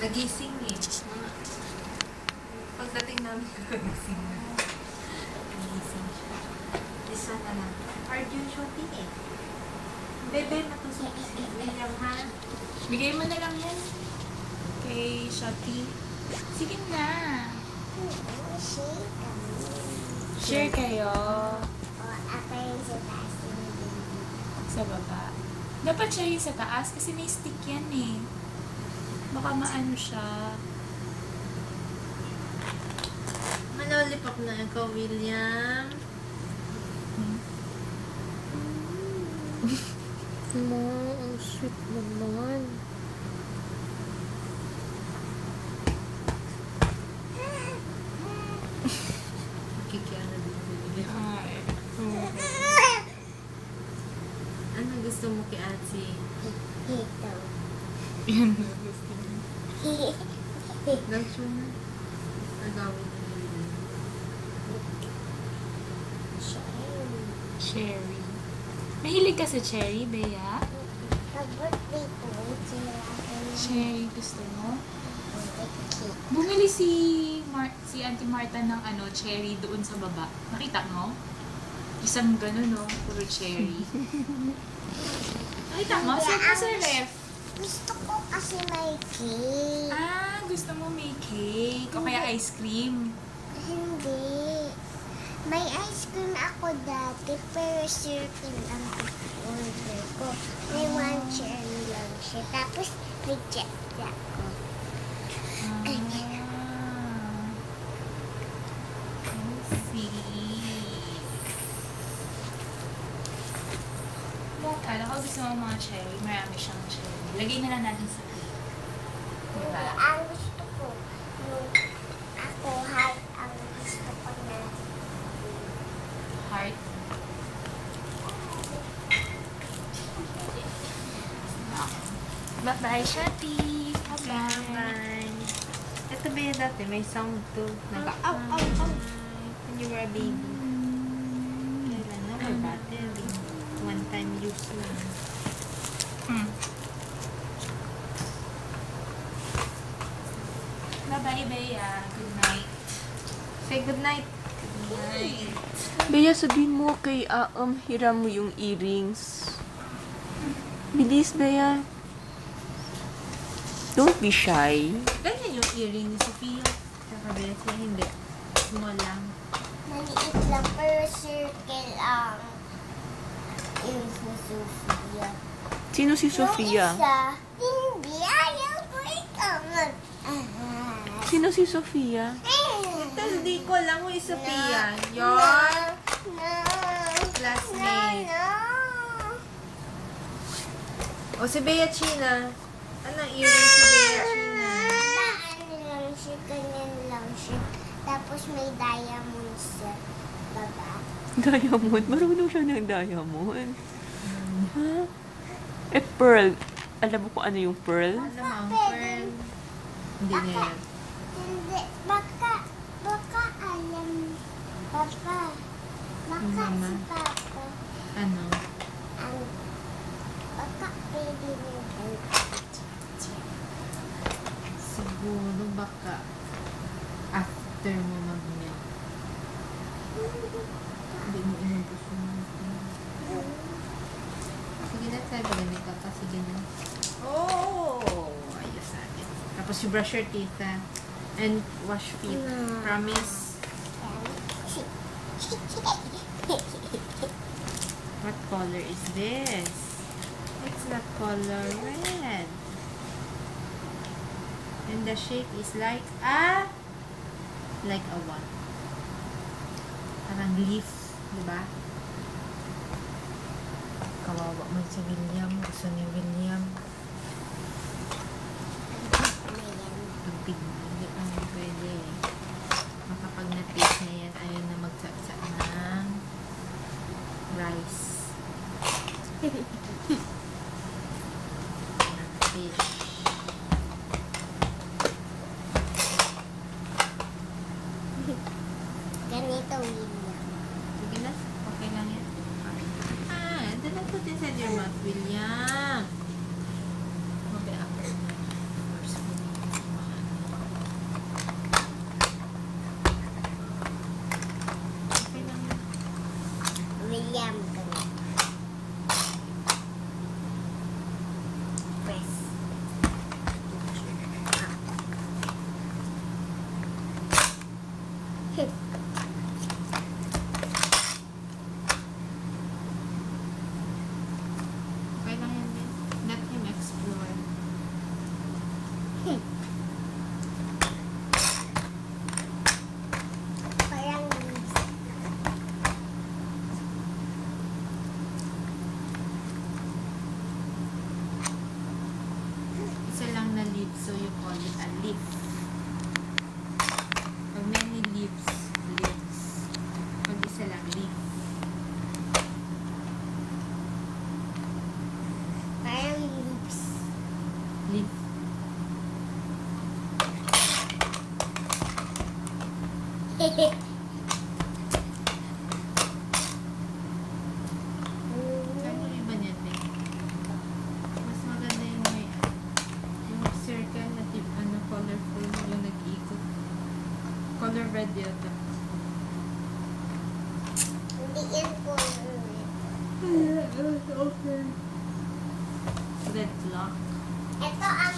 Nagising eh. Pagdating namin, nagising na. Nagising siya. This one na lang. Hard yung shorty eh. Bebe, matusok si William, ha? Bigay mo na lang yan. Kay Shotty. Sige na. Share kayo. Sa baba. Dapat siya yung sa taas kasi may stick yan eh. Baka maano siya. Manolipop na ikaw, William. Ma, ang sweet naman. Kikiana din si William. Ay. Ano gusto mo kay Atsi? Yan. Gancho na. Agawin na ni William. Cherry. Mahilig ka sa cherry, Bea? Cherry, gusto mo? Bumili si Auntie Martha ng cherry doon sa baba. Nakita mo? Isang gano'n, no? Puro cherry. Nakita mo? Sa ref. Gusto ko kasi may cake. Ah, gusto mo may cake. O kaya ice cream. Hindi. May ice cream ako dati, pero circle ang order ko. May one cherry lang siya. Tapos, reject ako. Ah, I see. Kala ko gusto mo mga cherry. Marami siyang cherry. Lagay na lang natin sa cake. Diba? Ang gusto ko, yung ako, heart ang gusto ko na. Heart. Bye-bye, Shati. Bye-bye. Bye. Ito ba yung dati? May sound to. Nag-ow. When you were a baby. Kailan na? May battery. One-time use lang. Bye-bye, Bea. Good night. Say good night. Good night. Bea, sabihin mo kay hiram mo yung earrings. Bilis, Bea. Don't be shy. Ganyan yung earring ni Sophia. Saka Bessie, hindi. Small lang. Maliit lang, pero circle ang earrings ni Sophia. Sino si Yung Sofia? isa, hindi. Ayaw ko ikaw. Sino si Sofia? Hindi ko alam kung yung Sophia. Your classmate. O si Bea China. Anong earring si Bea China? Ano lang siya, ganyan lang siya. Tapos may diamond sa baba. Diamond? Marunong siya ng diamond. Ha? Eh, pearl. Alam mo kung ano yung pearl? Ano ang pearl? Hindi niya yan. Hindi, baka alam. Papa, baka Mama. si Papa. Ano? Baka pwede rin. Siguro baka after mo mag-milk. Hindi mo inubos mo. Sige na, sabi ganit ka pa. Sige na. Oh! Ayos natin. Tapos you brush your teeth and wash feet. Promise. What color is this? It's not color red. And the shape is like a what? Parang leaf, di ba? Kawawa man si William. Gusto ni William. Pagpig, hindi pa naman pwede. Makapag na-taste na yan, ayaw na magsatsa ng rice. Fish. Ganito, William. Sige na. Okay lang yan. Ito na put inside your mouth, William. Okay, after. First, so you call it a leaf. Pag many leaves, leaves. Pag isa lang, leaf. Parang lips. Leaf. Ano yung iba niyan, eh? Mas maganda yung may yung circle na tip, colorful, yung nag-iikot. Color red yata. Hindi yan color. Okay. Red lock. Ito ang